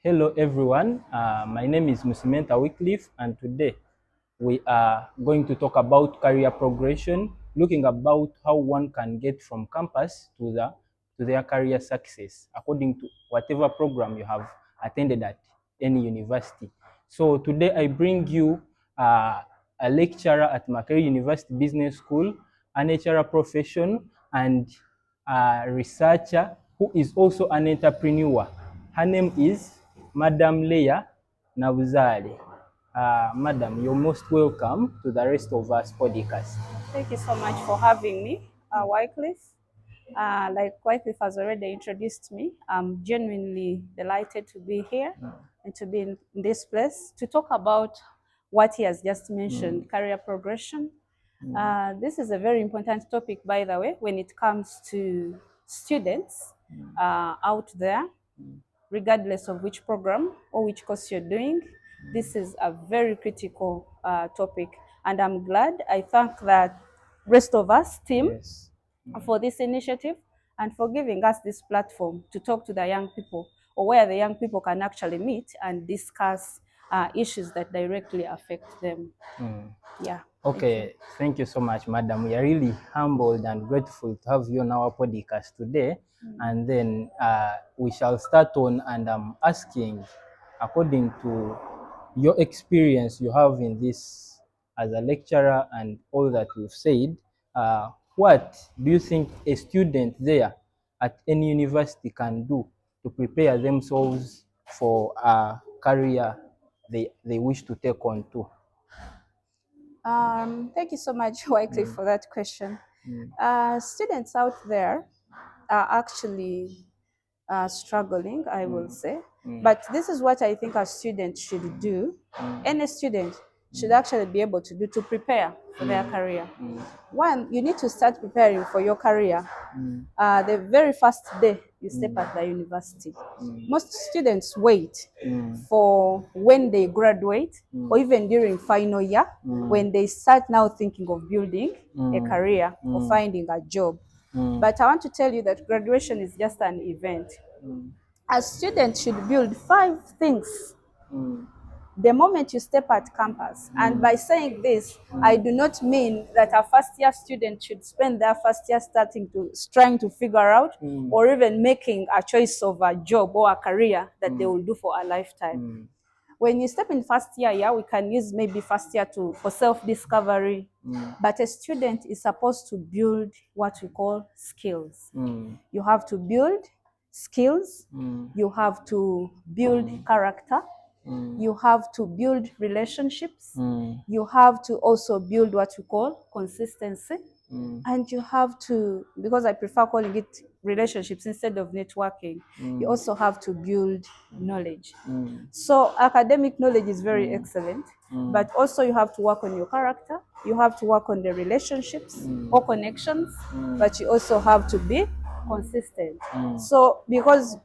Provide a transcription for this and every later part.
Hello everyone, my name is Musimenta Wycliffe, and today we are going to talk about career progression, looking about how one can get from campus to their career success according to whatever program you have attended at any university. So today I bring you a lecturer at Makerere University Business School, an HR profession, and a researcher who is also an entrepreneur. Her name is Madam Leah Nabuzale. Madam, you're most welcome to the Rest of Us podcast. Thank you so much for having me, Wycliffe. Like Wycliffe has already introduced me, I'm genuinely delighted to be here and to be in this place to talk about what he has just mentioned, career progression. This is a very important topic, by the way, when it comes to students out there, regardless of which program or which course you're doing. This is a very critical topic, and I'm glad. I thank the Rest of Us team Yes. for this initiative and for giving us this platform to talk to the young people, or where the young people can actually meet and discuss issues that directly affect them. Yeah. Okay, thank you so much, Madam. We are really humbled and grateful to have you on our podcast today. And then we shall start on, and I'm asking, according to your experience you have in this as a lecturer and all that we've said, what do you think a student there at any university can do to prepare themselves for a career they wish to take on too? Thank you so much, Wycliffe, for that question. Students out there are actually struggling, I will say. But this is what I think a student should do. Any student should actually be able to do to prepare for their career. One, you need to start preparing for your career the very first day you step at the university. Most students wait for when they graduate or even during final year when they start now thinking of building a career or finding a job. But I want to tell you that graduation is just an event. A student should build 5 things the moment you step at campus. And by saying this, I do not mean that a first year student should spend their first year trying to figure out or even making a choice of a job or a career that they will do for a lifetime. When you step in first year, yeah, we can use maybe first year for self-discovery. But a student is supposed to build what we call skills. You have to build skills. You have to build character. You have to build relationships. You have to also build what we call consistency. And you have to, because I prefer calling it relationships instead of networking, you also have to build knowledge. So academic knowledge is very excellent, but also you have to work on your character. You have to work on the relationships or connections, but you also have to be consistent. So because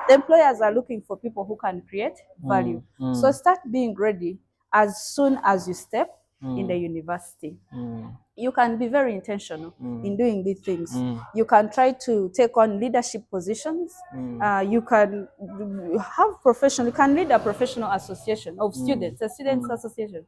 employers are looking for people who can create value. So start being ready as soon as you step in the university. You can be very intentional in doing these things. You can try to take on leadership positions. You can you can lead a professional association of students, a students association,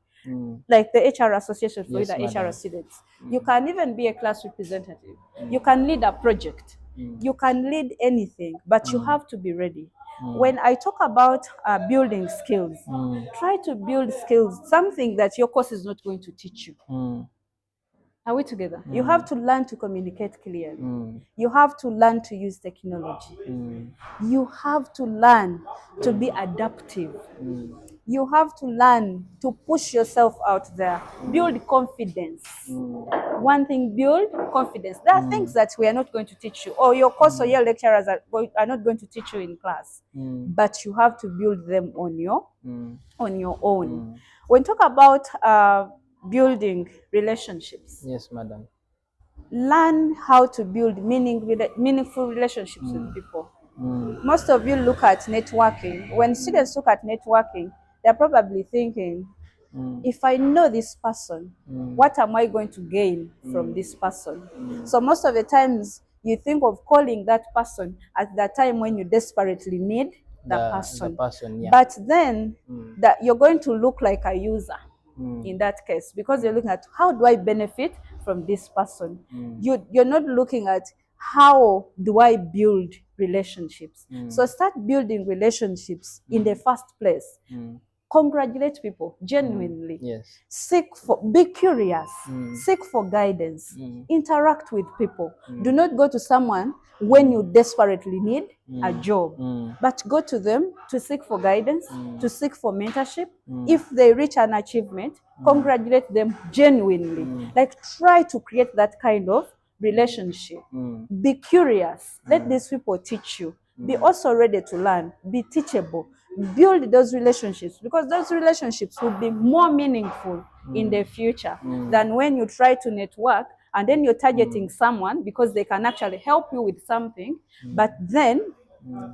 like the HR association for Yes, the madam. HR students. You can even be a class representative. You can lead a project. You can lead anything, but you have to be ready. When I talk about building skills, try to build skills, something that your course is not going to teach you. Are we together? You have to learn to communicate clearly. You have to learn to use technology. You have to learn to be adaptive. You have to learn to push yourself out there. Build confidence. One thing, build confidence. There are things that we are not going to teach you, or your course or your lecturers are not going to teach you in class, but you have to build them on your own. When talk about building relationships, Yes, madam. learn how to build meaningful relationships with people. Most of you look at networking. When students look at networking, they're probably thinking, if I know this person, what am I going to gain from this person? So most of the times you think of calling that person at the time when you desperately need the person. Yeah. But then that you're going to look like a user in that case, because you're looking at how do I benefit from this person. You're not looking at how do I build relationships. So start building relationships in the first place. Congratulate people genuinely. Yes. Be curious, seek for guidance, interact with people. Do not go to someone when you desperately need a job, but go to them to seek for guidance, to seek for mentorship. If they reach an achievement, congratulate them genuinely. Like, try to create that kind of relationship. Be curious. Let these people teach you. Be also ready to learn. Be teachable. Build those relationships, because those relationships will be more meaningful in the future than when you try to network and then you're targeting someone because they can actually help you with something, but then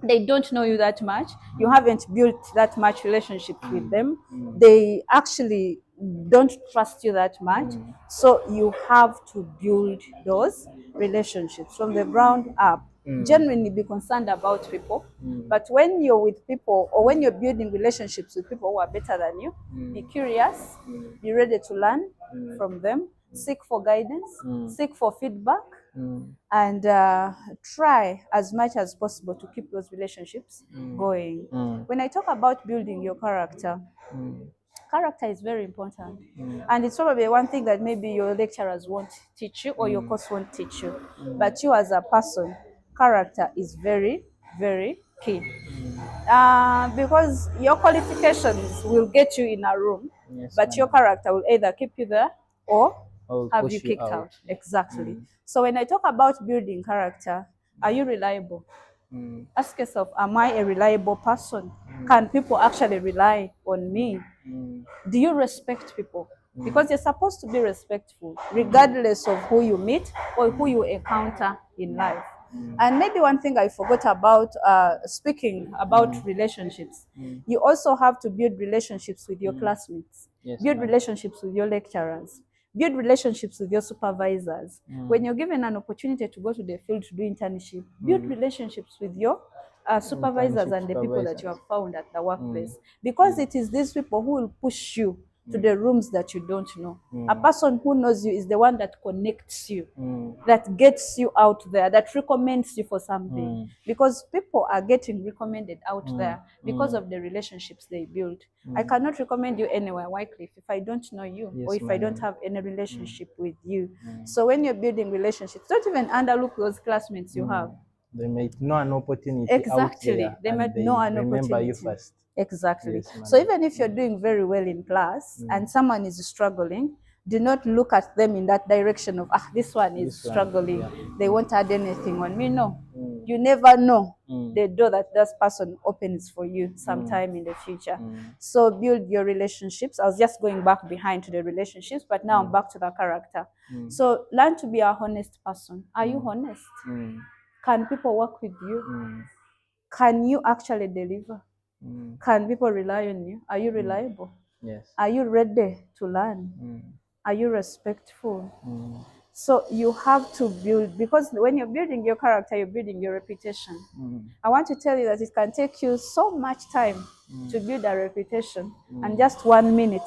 they don't know you that much. You haven't built that much relationship with them. They actually don't trust you that much. So you have to build those relationships from the ground up. Genuinely be concerned about people. But when you're with people, or when you're building relationships with people who are better than you, be curious, be ready to learn from them, seek for guidance, seek for feedback, and try as much as possible to keep those relationships going. When I talk about building your character, character is very important. And it's probably one thing that maybe your lecturers won't teach you, or your course won't teach you. But you as a person, character is very, very key. Because your qualifications will get you in a room, but your character will either keep you there or have you kicked out. Exactly. So when I talk about building character, are you reliable? Ask yourself, am I a reliable person? Can people actually rely on me? Do you respect people? Because you're supposed to be respectful, regardless of who you meet or who you encounter in life. And maybe one thing I forgot about speaking about relationships, you also have to build relationships with your classmates, build relationships with your lecturers, build relationships with your supervisors. When you're given an opportunity to go to the field to do internship, build relationships with your supervisors and the people that you have found at the workplace. Because it is these people who will push you to the rooms that you don't know. A person who knows you is the one that connects you, that gets you out there, that recommends you for something. Because people are getting recommended out there because of the relationships they build. I cannot recommend you anywhere, Wycliffe, if I don't know you, or if I don't have any relationship with you. So when you're building relationships, don't even underlook those classmates you have. They might know an opportunity Exactly. out there, They might know an remember opportunity. you first. Exactly. Yes, So even if you're doing very well in class and someone is struggling, do not look at them in that direction of, this one is struggling. They won't add anything on me. No. You never know the door that person opens for you sometime in the future. So build your relationships. I was just going back behind to the relationships, but now I'm back to the character. So learn to be a honest person. Are you honest? Can people work with you? Can you actually deliver? Can people rely on you? Are you reliable? Yes. Are you ready to learn? Are you respectful? So you have to build, because when you're building your character, you're building your reputation. I want to tell you that it can take you so much time to build a reputation, and just 1 minute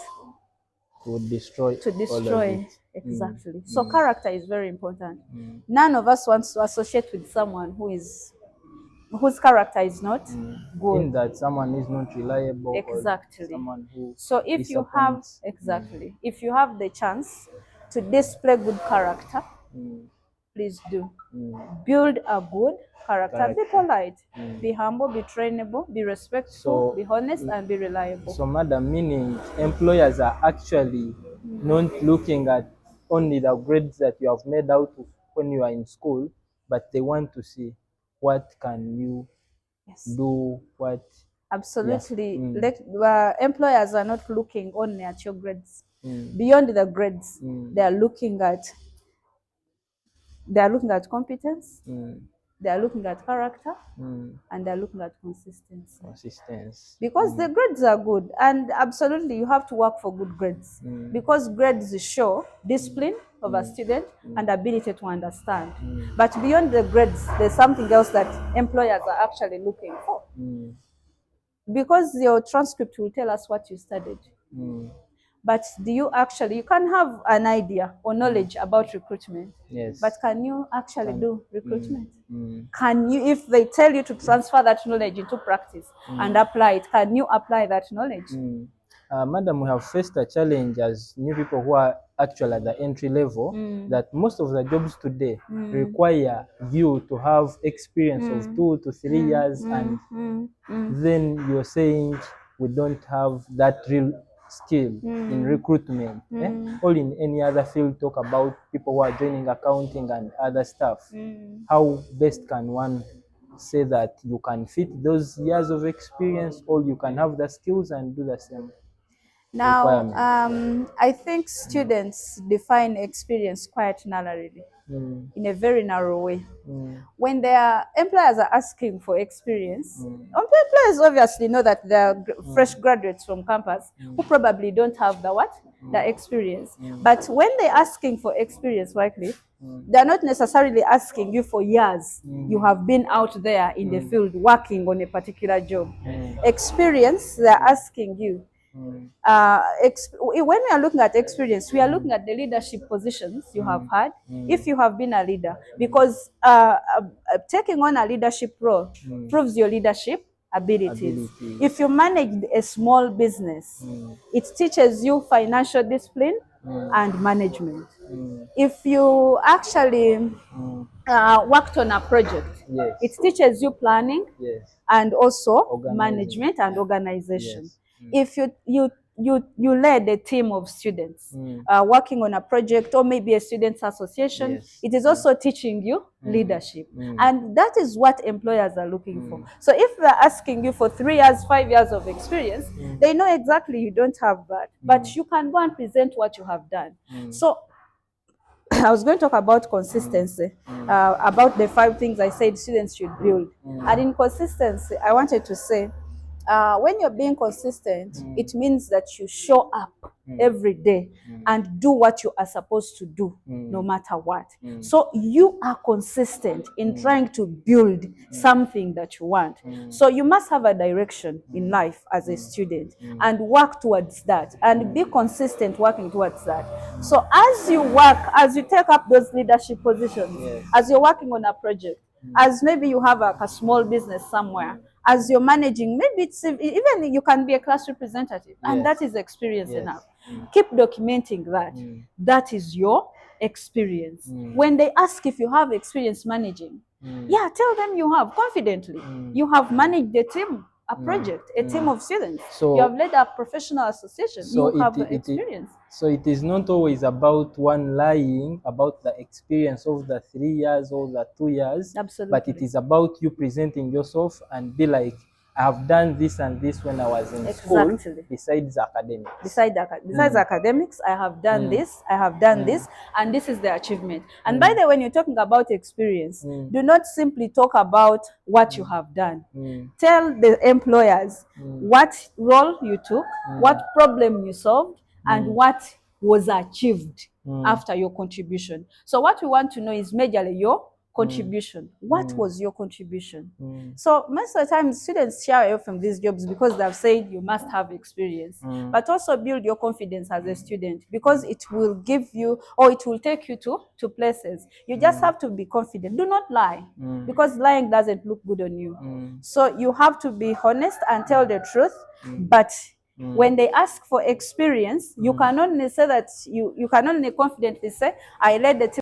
to destroy all of it. Exactly. So character is very important. None of us wants to associate with someone whose character is not good. In that someone is not reliable. Exactly. Or someone who so if you have if you have the chance to display good character, please do. Build a good character. Be polite, be humble, be trainable, be respectful, be honest, and be reliable. So madam, meaning employers are actually not looking at only the grades that you have made out when you are in school, but they want to see what can you do, what. Absolutely. Employers are not looking only at your grades. Beyond the grades, they are looking at competence, they are looking at character, and they are looking at consistency. Because the grades are good, and absolutely you have to work for good grades, because grades show discipline of a student and ability to understand. But beyond the grades, there's something else that employers are actually looking for. because your transcript will tell us what you studied. But do you actually, you can have an idea or knowledge about recruitment, Yes. but can you actually do recruitment? Can you, if they tell you to transfer that knowledge into practice and apply it, can you apply that knowledge? Madam, we have faced a challenge as new people who are actually at the entry level, that most of the jobs today require you to have experience of 2 to 3 years, and then you're saying we don't have that real skill in recruitment, or in any other field. Talk about people who are joining accounting and other stuff. How best can one say that you can fit those years of experience, or you can have the skills and do the same? Now, I think students define experience quite narrowly, in a very narrow way. When their employers are asking for experience, employers obviously know that they're fresh graduates from campus who probably don't have the experience. But when they're asking for experience, Wycliffe, they're not necessarily asking you for years you have been out there in the field working on a particular job. Experience, they're asking you. When we are looking at experience, we are looking at the leadership positions you have had, if you have been a leader, because taking on a leadership role proves your leadership abilities. If you manage a small business, it teaches you financial discipline and management. If you actually worked on a project, it teaches you planning and also management and organization. If you led a team of students working on a project, or maybe a students association, it is also teaching you leadership. And that is what employers are looking for. So if they're asking you for 3 years, 5 years of experience, they know exactly you don't have that, but you can go and present what you have done. So I was going to talk about consistency, about the 5 things I said students should build. And in consistency, I wanted to say, when you're being consistent, it means that you show up every day and do what you are supposed to do, no matter what. So you are consistent in trying to build something that you want. So you must have a direction in life as a student and work towards that, and be consistent working towards that. So as you work, as you take up those leadership positions, as you're working on a project, as maybe you have a small business somewhere, as you're managing, maybe it's even you can be a class representative, and that is experience enough. Keep documenting that. That is your experience. When they ask if you have experience managing, tell them you have confidently. You have managed a team, a project, a team of students. So you have led a professional association. So you have experience. So it is not always about one lying about the experience of the 3 years or the 2 years. Absolutely. But it is about you presenting yourself and be like, I have done this and this when I was in school, besides academics. Besides academics, I have done this, I have done this, and this is the achievement. And by the way, when you're talking about experience, do not simply talk about what you have done. Tell the employers what role you took, what problem you solved, and what was achieved after your contribution. So what we want to know is majorly your contribution. What was your contribution? So most of the time students shy away from these jobs because they've said you must have experience, but also build your confidence as a student, because it will give you, or it will take you to places. You just have to be confident. Do not lie, because lying doesn't look good on you. So you have to be honest and tell the truth, but when they ask for experience, you can only say that you can only confidently say, I led the team